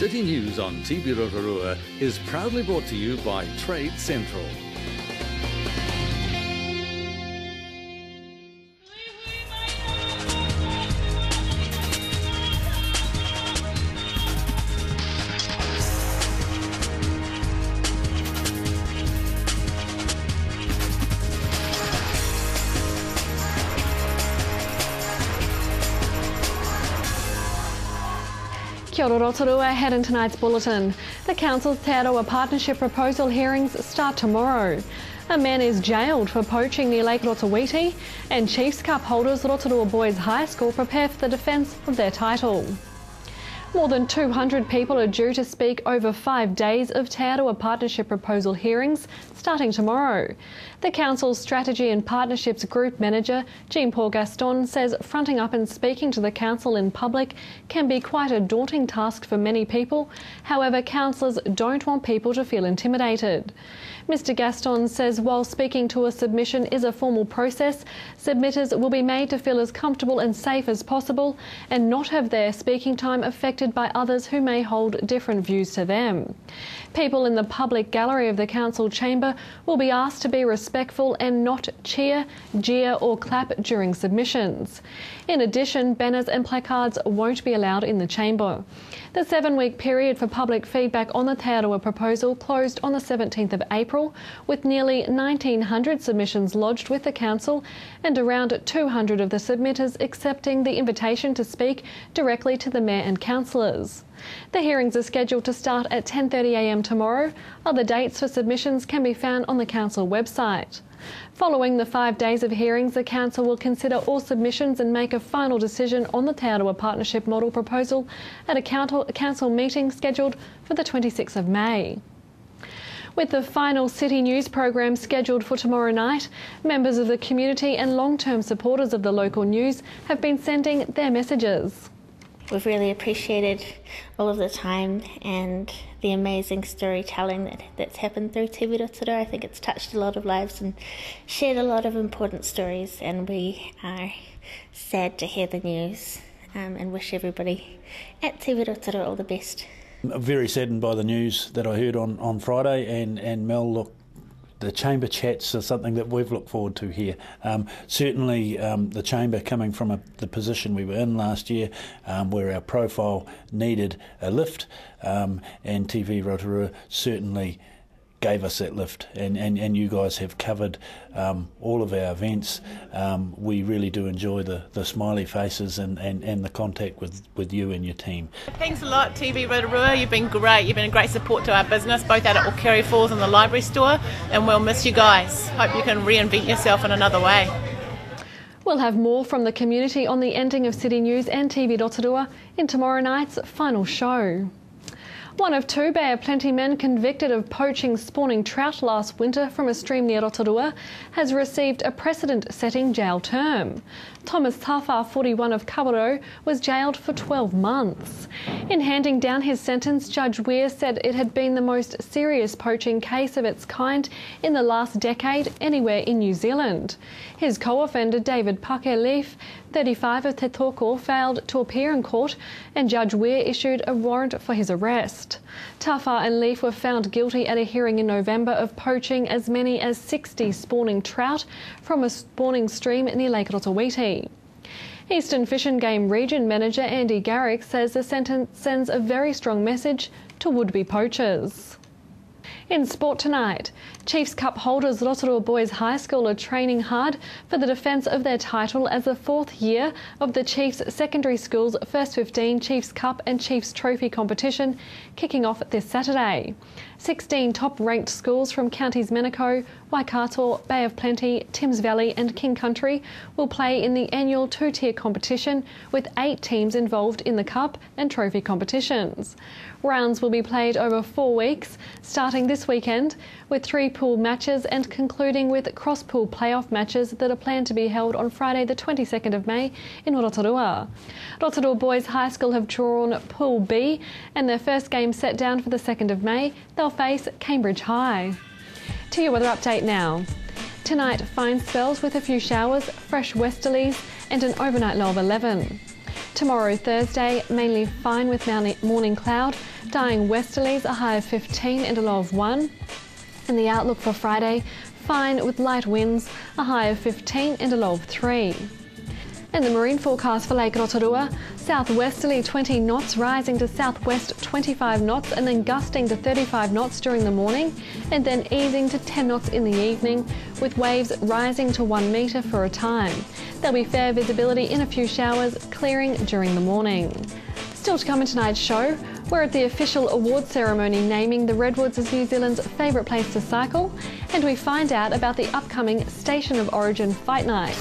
City News on TV Rotorua is proudly brought to you by Trade Central. Kia ora Rotorua, ahead in tonight's bulletin. The Council's Te Aroha Partnership proposal hearings start tomorrow. A man is jailed for poaching near Lake Rotawiti, and Chiefs Cup holders Rotorua Boys High School prepare for the defence of their title. More than 200 people are due to speak over 5 days of Te Aroha Partnership proposal hearings starting tomorrow. The Council's Strategy and Partnerships Group Manager, Jean-Paul Gaston, says fronting up and speaking to the Council in public can be quite a daunting task for many people. However, councillors don't want people to feel intimidated. Mr Gaston says while speaking to a submission is a formal process, submitters will be made to feel as comfortable and safe as possible and not have their speaking time affected by others who may hold different views to them. People in the public gallery of the Council chamber will be asked to be respectful and not cheer, jeer or clap during submissions. In addition, banners and placards won't be allowed in the chamber. The 7-week period for public feedback on the Te Aroha proposal closed on the 17th of April, with nearly 1,900 submissions lodged with the Council and around 200 of the submitters accepting the invitation to speak directly to the Mayor and councillors. The hearings are scheduled to start at 10:30 a.m. tomorrow. Other dates for submissions can be found on the Council website. Following the 5 days of hearings, the Council will consider all submissions and make a final decision on the Te Aroha Partnership Model proposal at a Council meeting scheduled for the 26th of May. With the final City News program scheduled for tomorrow night, members of the community and long-term supporters of the local news have been sending their messages. We've really appreciated all of the time and the amazing storytelling that's happened through TV Rotorua. I think it's touched a lot of lives and shared a lot of important stories, and we are sad to hear the news and wish everybody at TV Rotorua all the best. I'm very saddened by the news that I heard on Friday, and Mel, look, the chamber chats are something that we've looked forward to here. Certainly the chamber coming from the position we were in last year, where our profile needed a lift, and TV Rotorua certainly gave us that lift, and you guys have covered all of our events. We really do enjoy the smiley faces and the contact with you and your team. Thanks a lot, TV Rotorua. You've been great. You've been a great support to our business, both out at Okere Falls and the library store, and we'll miss you guys. Hope you can reinvent yourself in another way. We'll have more from the community on the ending of City News and TV Rotorua in tomorrow night's final show. One of 2 Bay of Plenty men convicted of poaching spawning trout last winter from a stream near Rotorua has received a precedent-setting jail term. Thomas Tafa, 41 of Kawerau, was jailed for 12 months. In handing down his sentence, Judge Weir said it had been the most serious poaching case of its kind in the last decade anywhere in New Zealand. His co-offender, David Pake-Leaf, 35 of Te Toko, failed to appear in court, and Judge Weir issued a warrant for his arrest. Tafa and Leaf were found guilty at a hearing in November of poaching as many as 60 spawning trout from a spawning stream near Lake Rotawiti. Eastern Fish and Game Region Manager Andy Garrick says the sentence sends a very strong message to would-be poachers. In sport tonight, Chiefs Cup holders Rotorua Boys High School are training hard for the defence of their title as the 4th year of the Chiefs Secondary School's First 15 Chiefs Cup and Chiefs Trophy competition kicking off this Saturday. 16 top-ranked schools from counties Manukau, Waikato, Bay of Plenty, Thames Valley and King Country will play in the annual 2-tier competition, with 8 teams involved in the Cup and Trophy competitions. Rounds will be played over 4 weeks, starting this weekend with 3 pool matches and concluding with cross-pool playoff matches that are planned to be held on Friday the 22nd of May in Rotorua. Rotorua Boys High School have drawn Pool B, and their first game set down for the 2nd of May. They'll face Cambridge High. To your weather update now. Tonight, fine spells with a few showers, fresh westerlies and an overnight low of 11. Tomorrow, Thursday, mainly fine with morning cloud, dying westerlies, a high of 15 and a low of 1. And the outlook for Friday, fine with light winds, a high of 15 and a low of 3. And the marine forecast for Lake Rotorua, southwesterly 20 knots rising to southwest 25 knots and then gusting to 35 knots during the morning and then easing to 10 knots in the evening with waves rising to 1 metre for a time. There'll be fair visibility in a few showers, clearing during the morning. Still to come in tonight's show, we're at the official award ceremony naming the Redwoods as New Zealand's favourite place to cycle, and we find out about the upcoming Station of Origin Fight Night.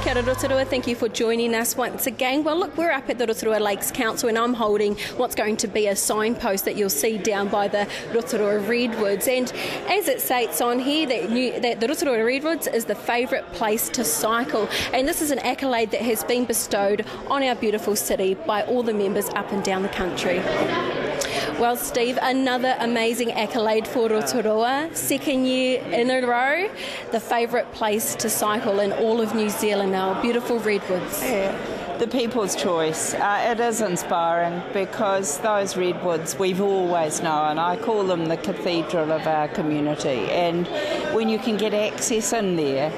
Kia ora Rotorua, thank you for joining us once again. Well, look, we're up at the Rotorua Lakes Council and I'm holding what's going to be a signpost that you'll see down by the Rotorua Redwoods. And as it states on here, that the Rotorua Redwoods is the favourite place to cycle. And this is an accolade that has been bestowed on our beautiful city by all the members up and down the country. Well, Steve, another amazing accolade for Rotorua. Second year in a row, the favourite place to cycle in all of New Zealand, our beautiful Redwoods. Yeah, the people's choice. It is inspiring because those redwoods we've always known. I call them the cathedral of our community, and when you can get access in there,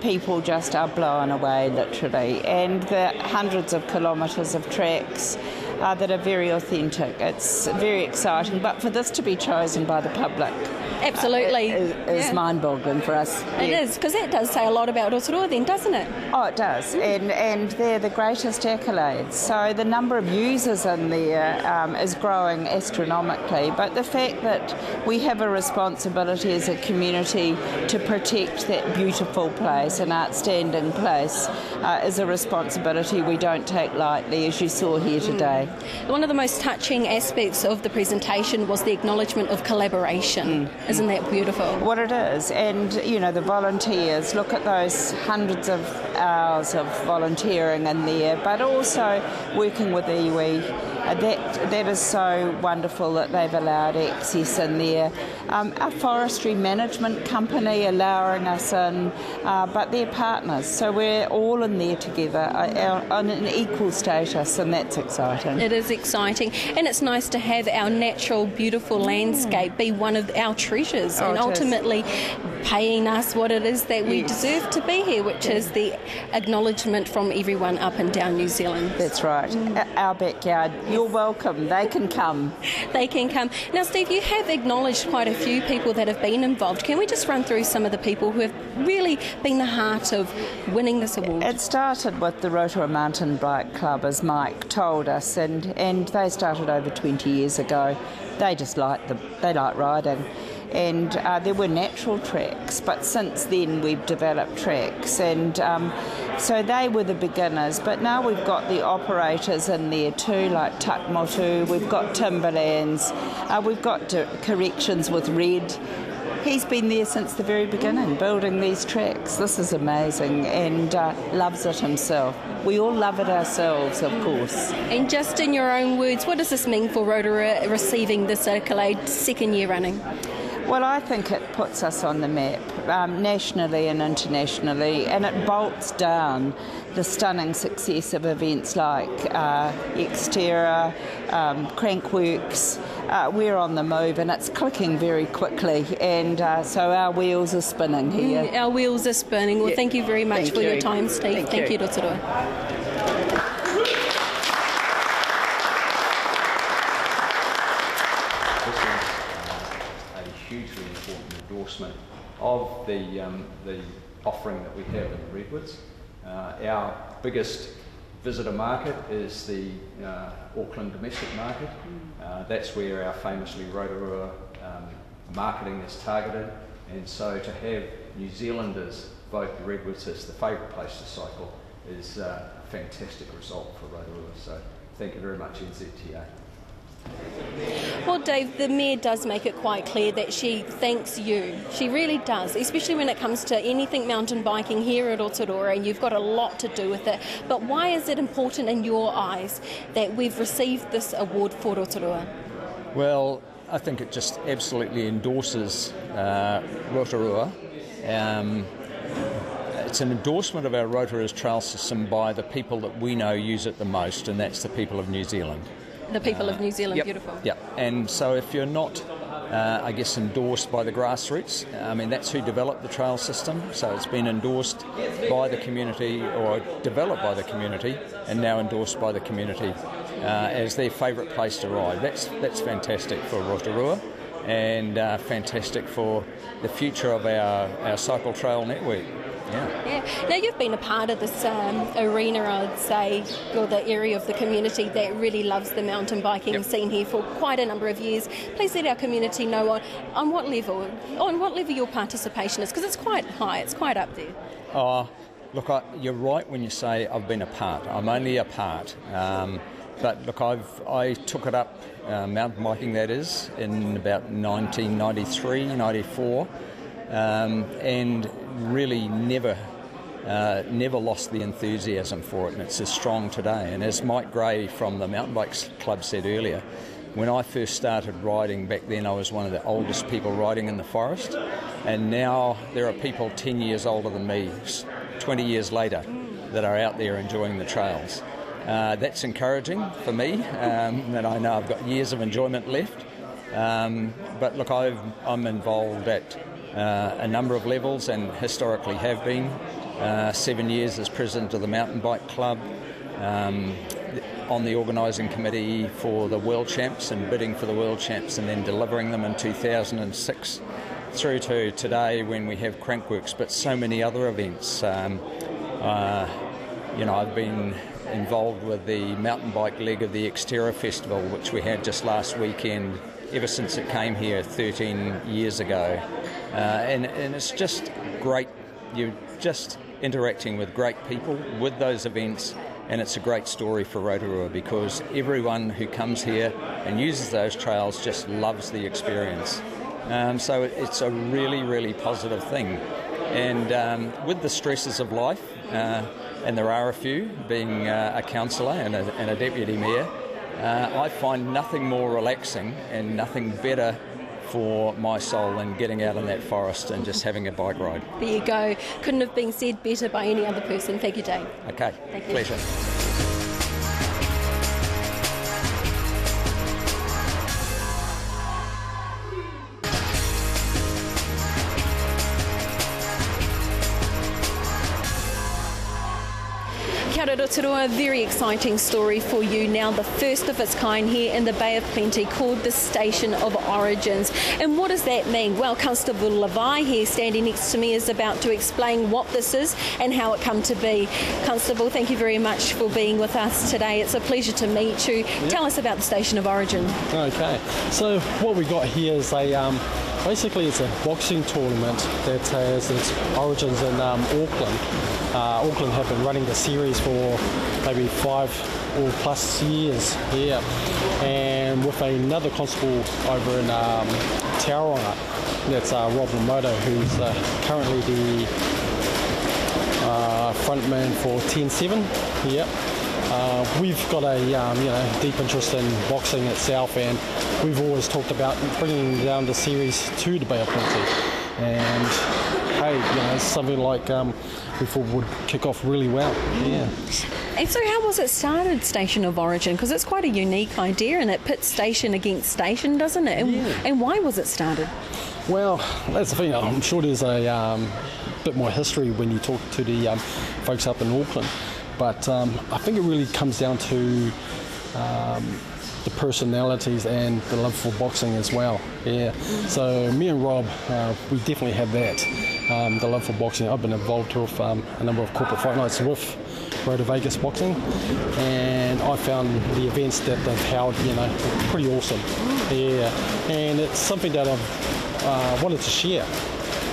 people just are blown away, literally. And the hundreds of kilometres of tracks that are very authentic. It's very exciting, but for this to be chosen by the public absolutely is mind-boggling for us. It is, because that does say a lot about Rotorua then, doesn't it? Oh, it does, and they're the greatest accolades. So the number of users in there is growing astronomically, but the fact that we have a responsibility as a community to protect that beautiful place, an outstanding place, is a responsibility we don't take lightly, as you saw here today. One of the most touching aspects of the presentation was the acknowledgement of collaboration. Isn't that beautiful? What it is, and you know, the volunteers, look at those hundreds of hours of volunteering in there, but also working with iwi. That is so wonderful that they've allowed access in there. Our forestry management company allowing us in, but they're partners, so we're all in there together on an equal status, and that's exciting. It is exciting, and it's nice to have our natural, beautiful landscape be one of our treasures, and ultimately paying us what it is that we deserve to be here, which is the acknowledgement from everyone up and down New Zealand. That's right. Our backyard. You're welcome. They can come. They can come. Now, Steve, you have acknowledged quite a few people that have been involved. Can we just run through some of the people who have really been the heart of winning this award? It started with the Rotorua Mountain Bike Club, as Mike told us, and they started over 20 years ago. They just like riding. And there were natural tracks, but since then we've developed tracks, and so they were the beginners, but now we've got the operators in there too, like Takmotu, we've got Timberlands, we've got Corrections with Red. He's been there since the very beginning, building these tracks. This is amazing, and loves it himself. We all love it ourselves, of course. And just in your own words, what does this mean for Rotorua receiving this accolade second year running? Well, I think it puts us on the map, nationally and internationally, and it bolts down the stunning success of events like Xterra, Crankworks. We're on the move, and it's clicking very quickly, and so our wheels are spinning here. Our wheels are spinning. Well, thank you very much for your time, Steve. Thank you, Rotorua. Hugely important endorsement of the offering that we have in the Redwoods. Our biggest visitor market is the Auckland domestic market. That's where our famously Rotorua marketing is targeted, and so to have New Zealanders vote the Redwoods as the favourite place to cycle is a fantastic result for Rotorua. So thank you very much, NZTA. Well, Well, Dave, the Mayor does make it quite clear that she thanks you. She really does, especially when it comes to anything mountain biking here at Rotorua. You've got a lot to do with it. But why is it important in your eyes that we've received this award for Rotorua? Well, I think it just absolutely endorses Rotorua. It's an endorsement of our Rotorua's trail system by the people that we know use it the most, and that's the people of New Zealand. The people of New Zealand, yep, beautiful. Yeah, and so if you're not, I guess, endorsed by the grassroots, I mean, that's who developed the trail system, so it's been endorsed by the community, or developed by the community, and now endorsed by the community as their favourite place to ride. That's fantastic for Rotorua, and fantastic for the future of our cycle trail network. Yeah. Now you've been a part of this arena, I'd say, or the area of the community that really loves the mountain biking scene here for quite a number of years. Please let our community know on what level your participation is, because it's quite high, it's quite up there. Look, you're right when you say I've been a part. I'm only a part. But look, I took it up, mountain biking that is, in about 1993, 94. And really never lost the enthusiasm for it, and it's as strong today. And as Mike Gray from the Mountain Bikes Club said earlier, when I first started riding back then, I was one of the oldest people riding in the forest, and now there are people 10 years older than me, 20 years later, that are out there enjoying the trails. That's encouraging for me, that I know I've got years of enjoyment left. But look, I'm involved at a number of levels, and historically have been. 7 years as president of the Mountain Bike Club, on the organising committee for the World Champs and bidding for the World Champs, and then delivering them in 2006 through to today when we have Crankworks, but so many other events. I've been involved with the mountain bike leg of the Xterra Festival, which we had just last weekend, ever since it came here 13 years ago. And it's just great. You're just interacting with great people with those events, and it's a great story for Rotorua, because everyone who comes here and uses those trails just loves the experience. So it's a really, really positive thing. And with the stresses of life, and there are a few, being a councillor and a deputy mayor, I find nothing more relaxing and nothing better for my soul than getting out in that forest and just having a bike ride. There you go. Couldn't have been said better by any other person. Thank you, Dave. Okay, thank you. Pleasure. Kia ora Rotorua, a very exciting story for you now, the first of its kind here in the Bay of Plenty, called the Station of Origins. And what does that mean? Well, Constable Levi here standing next to me is about to explain what this is and how it come to be. Constable, thank you very much for being with us today. It's a pleasure to meet you. Yep. Tell us about the Station of Origin. Okay, so what we got here is basically it's a boxing tournament that has its origins in Auckland. Auckland have been running the series for maybe 5 or plus years here, and with another constable over in Tauranga, that's Rob Lamoto, who's currently the frontman for 10-7. Yep. We've got a deep interest in boxing itself, and we've always talked about bringing down the series to the Bay of Plenty. And hey, it's something like we thought would kick off really well. Yeah. And so how was it started, Station of Origin? Because it's quite a unique idea, and it pits station against station, doesn't it? And why was it started? Well, that's the thing. I'm sure there's a bit more history when you talk to the folks up in Auckland. But I think it really comes down to the personalities and the love for boxing as well. Yeah. So me and Rob, we definitely have that. The love for boxing. I've been involved with a number of corporate fight nights with Rotor Vegas Boxing, and I found the events that they've held, pretty awesome. Yeah. And it's something that I've wanted to share.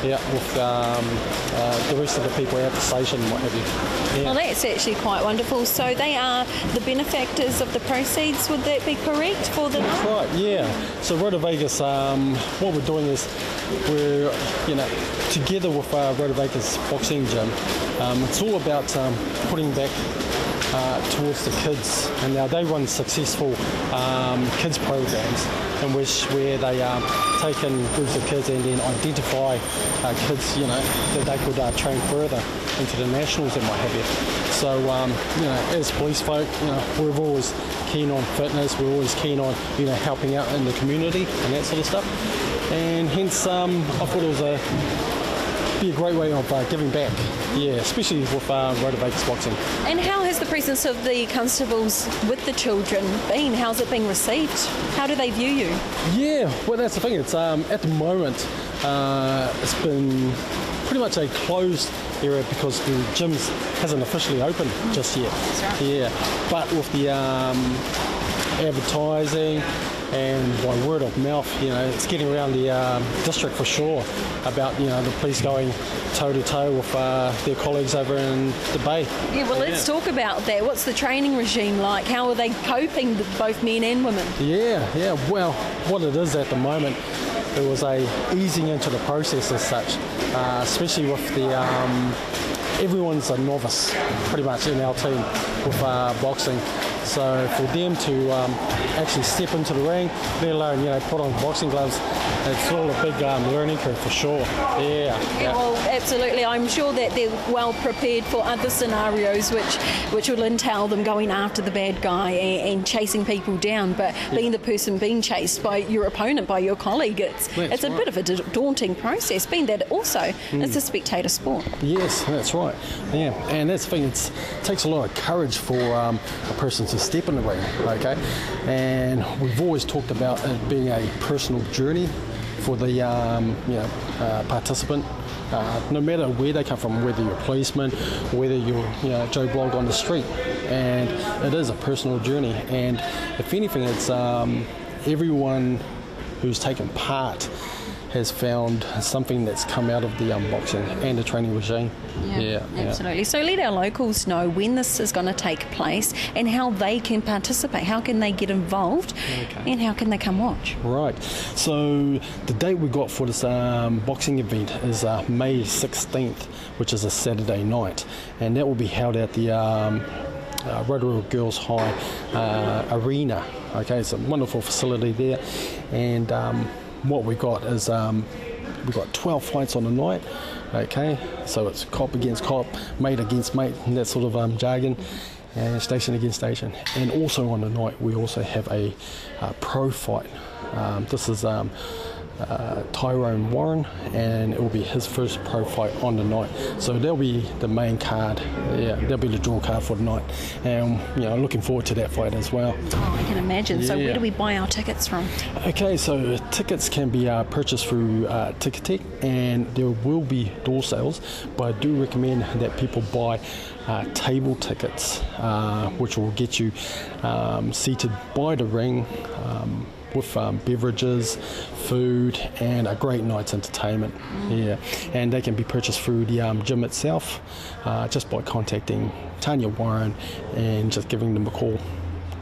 with the rest of the people at the station and what have you. Yeah. Well, that's actually quite wonderful. So they are the benefactors of the proceeds, would that be correct for the night? Right, yeah. So Roto Vegas, what we're doing is we're, together with Roto Vegas Boxing Gym, it's all about putting back towards the kids, and now they run successful kids programs in which where they take in groups of kids and then identify kids, that they could train further into the nationals and what have you. So, as police folk, we're always keen on fitness. We're always keen on, helping out in the community and that sort of stuff. And hence, I thought it was be a great way of giving back, especially with Roto Vegas Boxing. And how has the presence of the constables with the children been? How's it been received? How do they view you? Yeah, well, that's the thing. It's at the moment, it's been pretty much a closed area because the gyms hasn't officially opened just yet. That's right. Yeah, but with the advertising and by word of mouth, it's getting around the district for sure about, the police going toe-to-toe with their colleagues over in the Bay. Yeah, well, let's talk about that. What's the training regime like? How are they coping, both men and women? Yeah, well, what it is at the moment, it was a easing into the process as such, especially with the everyone's a novice pretty much in our team with boxing. So for them to actually step into the ring, let alone put on boxing gloves, it's all a big learning curve for sure. Yeah, well, absolutely. I'm sure that they're well prepared for other scenarios which will entail them going after the bad guy and chasing people down. But being the person being chased by your opponent, by your colleague, it's a bit of a daunting process. Being that also it's a spectator sport. Yes, that's right. Yeah, and that's the thing. It takes a lot of courage for a person to step in the ring. Okay, and we've always talked about it being a personal journey for the participant, no matter where they come from, whether you're a policeman, whether you're Joe Blogg on the street, and it is a personal journey. And if anything, it's everyone who's taken part has found something that's come out of the boxing and the training regime. Yeah, absolutely. So let our locals know when this is going to take place and how they can participate, how can they get involved, and how can they come watch. Right. So the date we got for this boxing event is May 16th, which is a Saturday night, and that will be held at the Rotorua Girls High Arena. Okay, it's a wonderful facility there, and what we got is we've got 12 fights on the night. Okay, so it's cop against cop, mate against mate, and that sort of jargon, and station against station. And also on the night we also have a pro fight. This is Tyrone Warren, and it will be his first pro fight on the night. So that'll be the main card. Yeah, that'll be the draw card for the night, and looking forward to that fight as well. Oh, I can imagine. Yeah. So where do we buy our tickets from? Okay, so tickets can be purchased through Ticketek, and there will be door sales, but I do recommend that people buy table tickets, which will get you seated by the ring, with beverages, food, and a great night's entertainment. Yeah, and they can be purchased through the gym itself, just by contacting Tanya Warren and just giving them a call.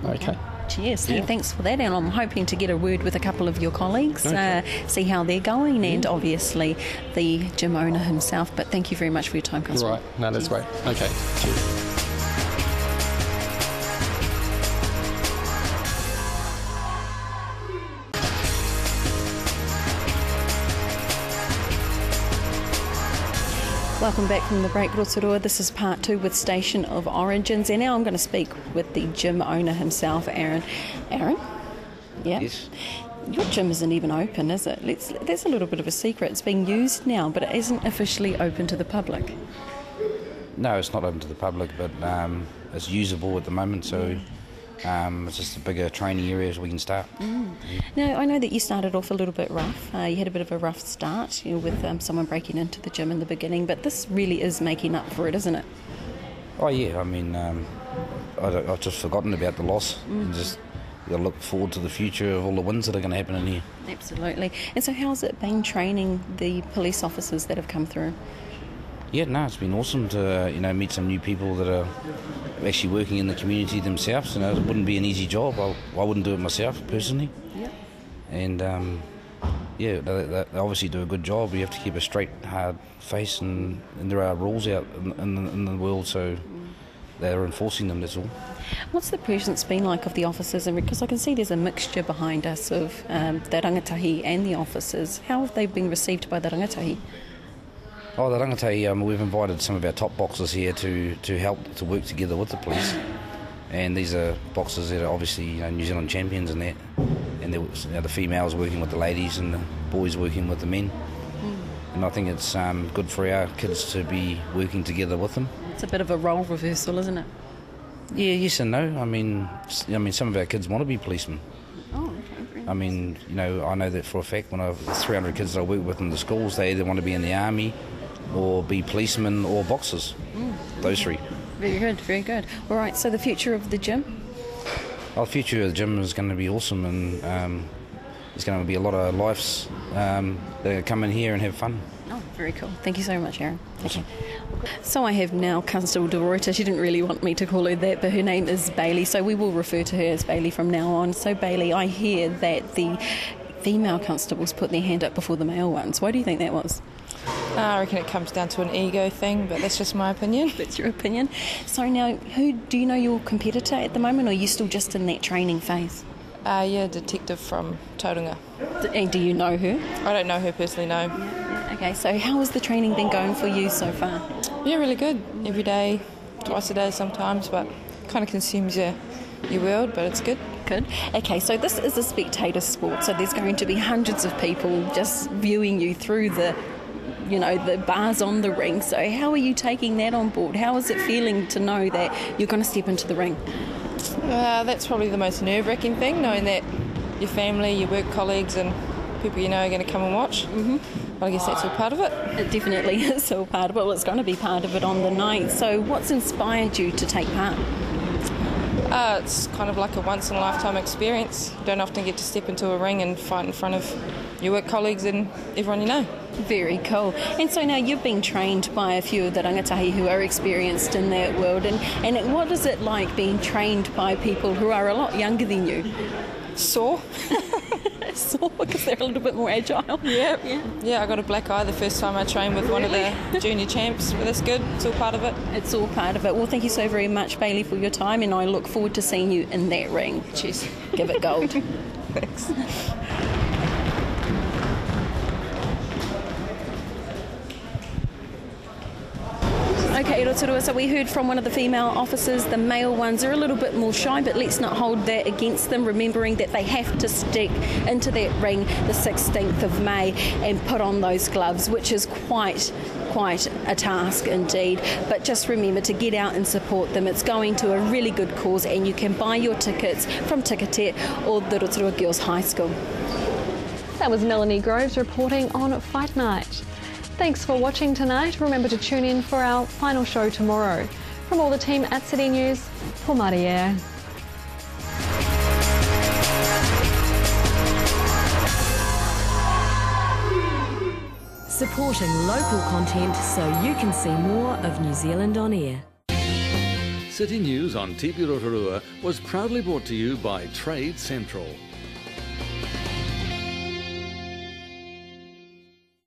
Okay. Cheers. Hey, thanks for that, and I'm hoping to get a word with a couple of your colleagues, see how they're going, and obviously the gym owner himself. But thank you very much for your time, Constable. Right, no, that's great. Okay, cheers. Welcome back from the break, Rotorua. This is part 2 with Station of Origins, and now I'm going to speak with the gym owner himself, Aaron. Aaron? Yeah? Yes. Your gym isn't even open, is it? That's a little bit of a secret. It's being used now, but it isn't officially open to the public. No, it's not open to the public, but it's usable at the moment, so it's just a bigger training area so we can start. Now, I know that you started off a little bit rough. You had a bit of a rough start with someone breaking into the gym in the beginning, but this really is making up for it, isn't it? Oh, yeah. I mean, I've just forgotten about the loss and just got to look forward to the future of all the wins that are going to happen in here. Absolutely. And so how's it been training the police officers that have come through? Yeah, no, it's been awesome to meet some new people that are actually working in the community themselves. It wouldn't be an easy job. I wouldn't do it myself personally. Yeah. And they obviously do a good job. You have to keep a straight, hard face, and there are rules out in the world, so they're enforcing them. That's all. What's the presence been like of the officers? Because I can see there's a mixture behind us of the rangatahi and the officers. How have they been received by the rangatahi? Oh, the rangatahi, we've invited some of our top boxers here to help to work together with the police. And these are boxers that are obviously New Zealand champions and that. And the females working with the ladies and the boys working with the men. And I think it's good for our kids to be working together with them. It's a bit of a role reversal, isn't it? Yeah, yes and no. I mean, some of our kids want to be policemen. Oh, okay. I mean, I know that for a fact. When the 300 kids that I work with in the schools, they either want to be in the army or be policemen or boxers. Those three. Very good, very good. All right, so the future of the gym? Well, the future of the gym is going to be awesome, and there's going to be a lot of lives that come in here and have fun. Oh, very cool. Thank you so much, Aaron. Awesome. Okay. So I have now Constable De Ruyter. She didn't really want me to call her that, but her name is Bailey, so we will refer to her as Bailey from now on. So Bailey, I hear that the female constables put their hand up before the male ones. Why do you think that was? I reckon it comes down to an ego thing, but that's just my opinion. That's your opinion. So now, do you know your competitor at the moment, or are you still just in that training phase? Yeah, detective from Tauranga. And do you know her? I don't know her personally, no. Yeah. Okay, so how has the training been going for you so far? Yeah, really good. Every day, twice a day sometimes, but kind of consumes your world, but it's good. Good. Okay, so this is a spectator sport, so there's going to be hundreds of people just viewing you through the bars on the ring. So how are you taking that on board? How is it feeling to know that you're going to step into the ring? That's probably the most nerve-wracking thing, knowing that your family, your work colleagues and people you know are going to come and watch. Mm-hmm. But I guess that's all part of it. It definitely is all part of it. Well, it's going to be part of it on the night. So what's inspired you to take part? It's kind of like a once-in-a-lifetime experience. You don't often get to step into a ring and fight in front of your work colleagues and everyone you know. Very cool. And so now you've been trained by a few of the rangatahi who are experienced in that world. And what is it like being trained by people who are a lot younger than you? Sore. Sore because they're a little bit more agile. Yeah, I got a black eye the first time I trained with one of the junior champs, but that's good. It's all part of it. It's all part of it. Well, thank you so very much, Bailey, for your time, and I look forward to seeing you in that ring. Cheers. Give it gold. Thanks. Okay, Rotorua, so we heard from one of the female officers. The male ones are a little bit more shy, but let's not hold that against them, remembering that they have to stick into that ring the 16th of May and put on those gloves, which is quite a task indeed. But just remember to get out and support them. It's going to a really good cause, and you can buy your tickets from Tikatet or the Rotorua Girls High School. That was Melanie Groves reporting on Fight Night. Thanks for watching tonight. Remember to tune in for our final show tomorrow. From all the team at City News, Paul Maria. Supporting local content so you can see more of New Zealand on air. City News on TV Rotorua was proudly brought to you by Trade Central.